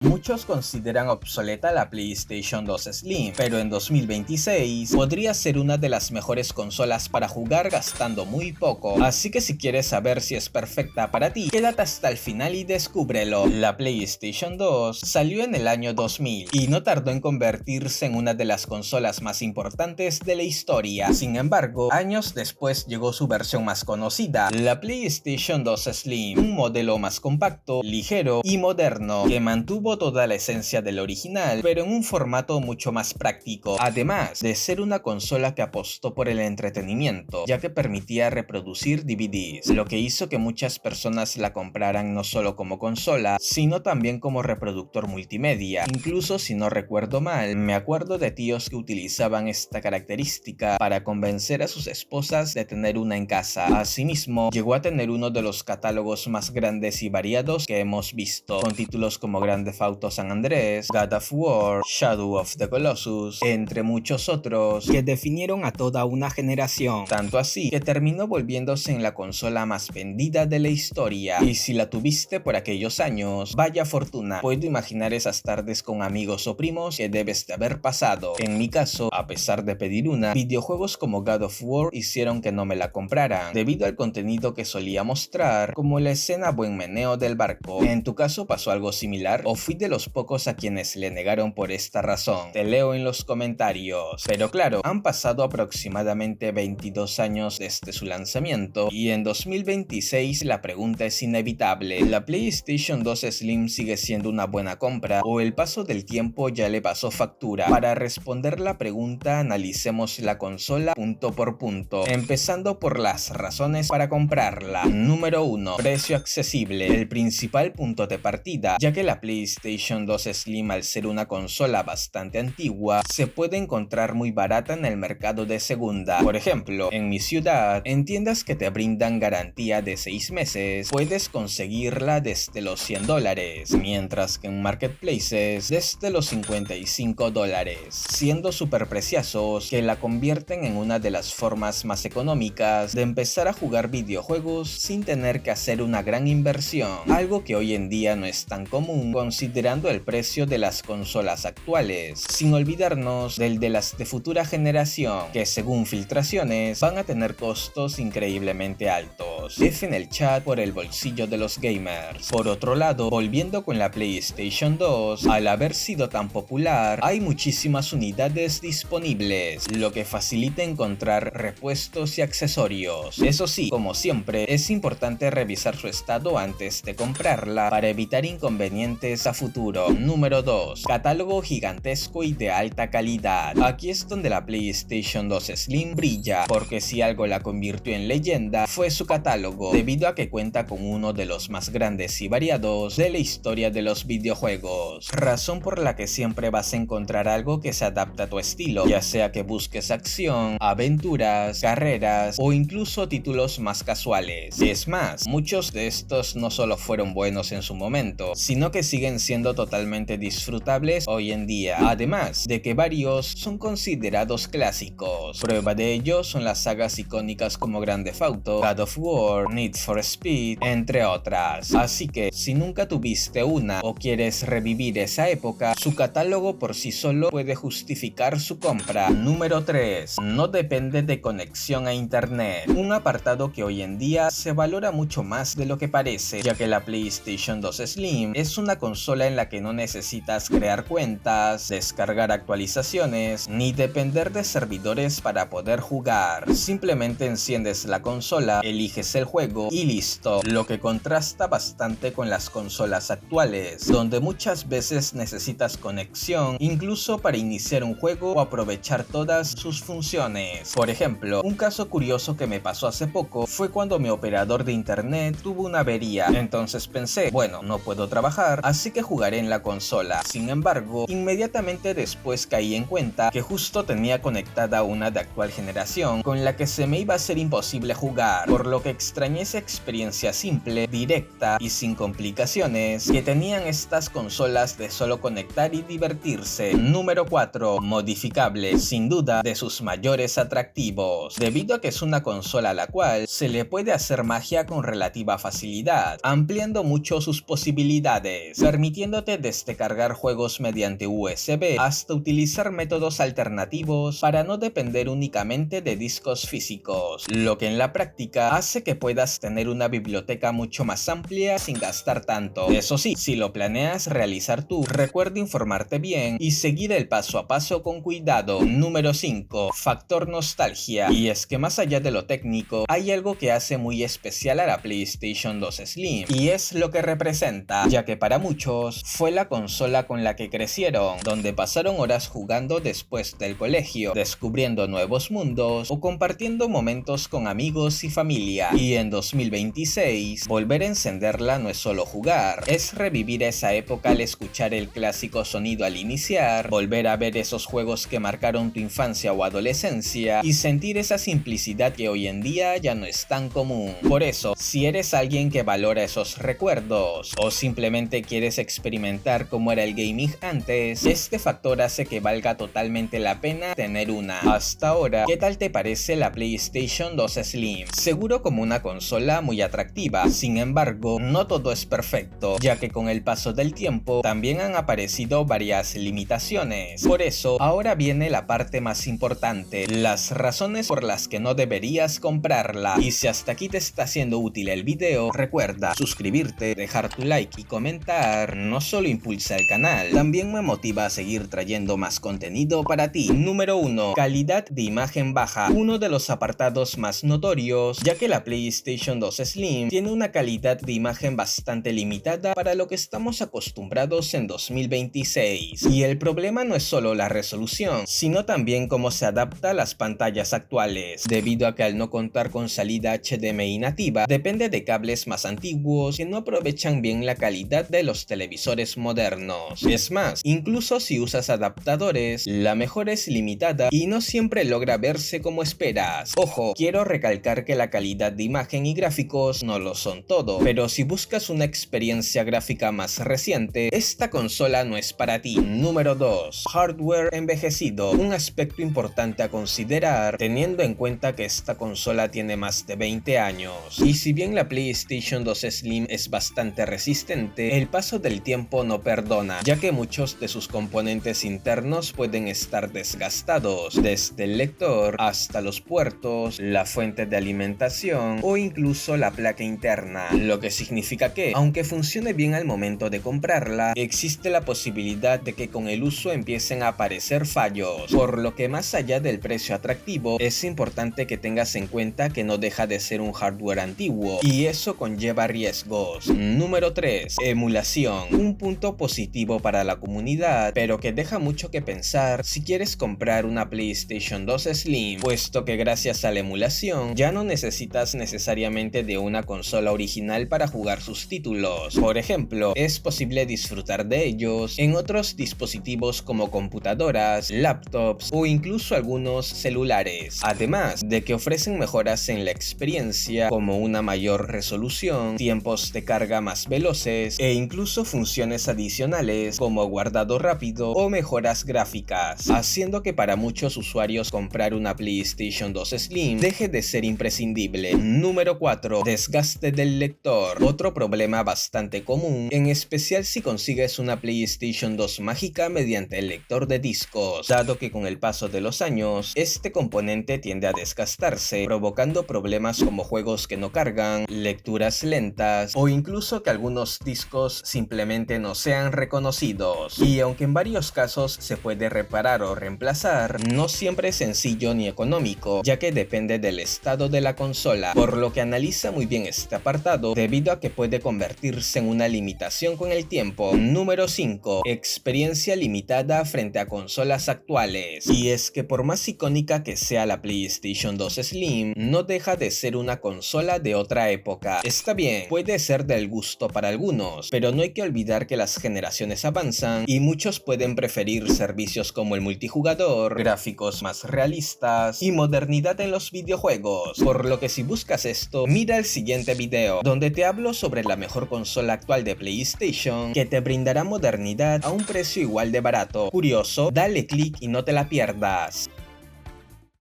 Muchos consideran obsoleta la PlayStation 2 Slim, pero en 2026 podría ser una de las mejores consolas para jugar gastando muy poco, así que si quieres saber si es perfecta para ti, quédate hasta el final y descúbrelo. La PlayStation 2 salió en el año 2000 y no tardó en convertirse en una de las consolas más importantes de la historia. Sin embargo, años después llegó su versión más conocida, la PlayStation 2 Slim, un modelo más compacto, ligero y moderno que mantuvo toda la esencia del original, pero en un formato mucho más práctico, además de ser una consola que apostó por el entretenimiento, ya que permitía reproducir DVDs, lo que hizo que muchas personas la compraran no solo como consola, sino también como reproductor multimedia. Incluso si no recuerdo mal, me acuerdo de tíos que utilizaban esta característica para convencer a sus esposas de tener una en casa. Asimismo, llegó a tener uno de los catálogos más grandes y variados que hemos visto, con títulos como Grand Theft Auto San Andrés, God of War, Shadow of the Colossus, entre muchos otros que definieron a toda una generación, tanto así que terminó volviéndose en la consola más vendida de la historia. Y si la tuviste por aquellos años, vaya fortuna, puedo imaginar esas tardes con amigos o primos que debes de haber pasado. En mi caso, a pesar de pedir una, videojuegos como God of War hicieron que no me la compraran, debido al contenido que solía mostrar, como la escena buen meneo del barco. ¿En tu caso pasó algo similar o fui de los pocos a quienes le negaron por esta razón? Te leo en los comentarios. Pero claro, han pasado aproximadamente 22 años desde su lanzamiento y en 2026 la pregunta es inevitable. ¿La PlayStation 2 Slim sigue siendo una buena compra o el paso del tiempo ya le pasó factura? Para responder la pregunta, analicemos la consola punto por punto, empezando por las razones para comprarla. Número 1. Precio accesible. El principal punto de partida, ya que la PlayStation 2 Slim, al ser una consola bastante antigua, se puede encontrar muy barata en el mercado de segunda. Por ejemplo, en mi ciudad, en tiendas que te brindan garantía de 6 meses, puedes conseguirla desde los $100, mientras que en marketplaces desde los $55, siendo súper preciosos que la convierten en una de las formas más económicas de empezar a jugar videojuegos sin tener que hacer una gran inversión, algo que hoy en día no es tan común considerando el precio de las consolas actuales, sin olvidarnos del de las de futura generación, que según filtraciones van a tener costos increíblemente altos. F en el chat por el bolsillo de los gamers. Por otro lado, volviendo con la PlayStation 2, al haber sido tan popular, hay muchísimas unidades disponibles, lo que facilita encontrar repuestos y accesorios. Eso sí, como siempre, es importante revisar su estado antes de comprarla para evitar inconvenientes a futuro. Número 2. Catálogo gigantesco y de alta calidad. Aquí es donde la PlayStation 2 Slim brilla, porque si algo la convirtió en leyenda fue su catálogo, debido a que cuenta con uno de los más grandes y variados de la historia de los videojuegos, razón por la que siempre vas a encontrar algo que se adapta a tu estilo, ya sea que busques acción, aventuras, carreras o incluso títulos más casuales. Es más, muchos de estos no solo fueron buenos en su momento, sino que siguen siendo totalmente disfrutables hoy en día, además de que varios son considerados clásicos. Prueba de ello son las sagas icónicas como Grand Theft Auto, God of War, Need for Speed, entre otras. Así que, si nunca tuviste una o quieres revivir esa época, su catálogo por sí solo puede justificar su compra. Número 3. No depende de conexión a internet, un apartado que hoy en día se valora mucho más de lo que parece, ya que la PlayStation 2 Slim es una consola en la que no necesitas crear cuentas, descargar actualizaciones, ni depender de servidores para poder jugar. Simplemente enciendes la consola, eliges el juego y listo, lo que contrasta bastante con las consolas actuales, donde muchas veces necesitas conexión incluso para iniciar un juego o aprovechar todas sus funciones. Por ejemplo, un caso curioso que me pasó hace poco fue cuando mi operador de internet tuvo una avería, entonces pensé, bueno, no puedo trabajar, así que jugaré en la consola. Sin embargo, inmediatamente después caí en cuenta que justo tenía conectada una de actual generación, con la que se me iba a ser imposible jugar, por lo que extrañé esa experiencia simple, directa y sin complicaciones que tenían estas consolas de solo conectar y divertirse. Número 4. Modificable, sin duda de sus mayores atractivos, debido a que es una consola a la cual se le puede hacer magia con relativa facilidad, ampliando mucho sus posibilidades, permitiendo permitiéndote desde cargar juegos mediante USB hasta utilizar métodos alternativos para no depender únicamente de discos físicos, lo que en la práctica hace que puedas tener una biblioteca mucho más amplia sin gastar tanto. Eso sí, si lo planeas realizar tú, recuerda informarte bien y seguir el paso a paso con cuidado. Número 5. Factor nostalgia. Y es que más allá de lo técnico, hay algo que hace muy especial a la PlayStation 2 Slim, y es lo que representa, ya que para muchos fue la consola con la que crecieron, donde pasaron horas jugando después del colegio, descubriendo nuevos mundos o compartiendo momentos con amigos y familia. Y en 2026, volver a encenderla no es solo jugar, es revivir esa época al escuchar el clásico sonido al iniciar, volver a ver esos juegos que marcaron tu infancia o adolescencia y sentir esa simplicidad que hoy en día ya no es tan común. Por eso, si eres alguien que valora esos recuerdos o simplemente quieres experimentar cómo era el gaming antes, este factor hace que valga totalmente la pena tener una. Hasta ahora, ¿qué tal te parece la PlayStation 2 Slim? Seguro como una consola muy atractiva, sin embargo, no todo es perfecto, ya que con el paso del tiempo también han aparecido varias limitaciones. Por eso, ahora viene la parte más importante, las razones por las que no deberías comprarla. Y si hasta aquí te está siendo útil el video, recuerda suscribirte, dejar tu like y comentar. No solo impulsa el canal, también me motiva a seguir trayendo más contenido para ti. Número 1. Calidad de imagen baja. Uno de los apartados más notorios, ya que la PlayStation 2 Slim tiene una calidad de imagen bastante limitada para lo que estamos acostumbrados en 2026. Y el problema no es solo la resolución, sino también cómo se adapta a las pantallas actuales, debido a que al no contar con salida HDMI nativa, depende de cables más antiguos que no aprovechan bien la calidad de los televisores modernos. Es más, incluso si usas adaptadores, la mejora es limitada y no siempre logra verse como esperas. Ojo, quiero recalcar que la calidad de imagen y gráficos no lo son todo, pero si buscas una experiencia gráfica más reciente, esta consola no es para ti. Número 2. Hardware envejecido. Un aspecto importante a considerar teniendo en cuenta que esta consola tiene más de 20 años. Y si bien la PlayStation 2 Slim es bastante resistente, el paso del tiempo no perdona, ya que muchos de sus componentes internos pueden estar desgastados, desde el lector hasta los puertos, la fuente de alimentación o incluso la placa interna, lo que significa que, aunque funcione bien al momento de comprarla, existe la posibilidad de que con el uso empiecen a aparecer fallos, por lo que más allá del precio atractivo, es importante que tengas en cuenta que no deja de ser un hardware antiguo, y eso conlleva riesgos. Número 3. Emulación. Un punto positivo para la comunidad, pero que deja mucho que pensar si quieres comprar una PlayStation 2 Slim, puesto que gracias a la emulación ya no necesitas necesariamente de una consola original para jugar sus títulos. Por ejemplo, es posible disfrutar de ellos en otros dispositivos como computadoras, laptops o incluso algunos celulares, además de que ofrecen mejoras en la experiencia como una mayor resolución, tiempos de carga más veloces e incluso funciones adicionales como guardado rápido o mejoras gráficas, haciendo que para muchos usuarios comprar una PlayStation 2 Slim deje de ser imprescindible. Número 4. Desgaste del lector. Otro problema bastante común, en especial si consigues una PlayStation 2 mágica mediante el lector de discos, dado que con el paso de los años, este componente tiende a desgastarse, provocando problemas como juegos que no cargan, lecturas lentas o incluso que algunos discos simplemente no sean reconocidos. Y aunque en varios casos se puede reparar o reemplazar, no siempre es sencillo ni económico, ya que depende del estado de la consola, por lo que analiza muy bien este apartado debido a que puede convertirse en una limitación con el tiempo. Número 5. Experiencia limitada frente a consolas actuales. Y es que por más icónica que sea la PlayStation 2 Slim, no deja de ser una consola de otra época. Está bien, puede ser del gusto para algunos, pero no hay que olvidar que las generaciones avanzan y muchos pueden preferir servicios como el multijugador, gráficos más realistas y modernidad en los videojuegos, por lo que si buscas esto, mira el siguiente video, donde te hablo sobre la mejor consola actual de PlayStation que te brindará modernidad a un precio igual de barato. Curioso, dale click y no te la pierdas.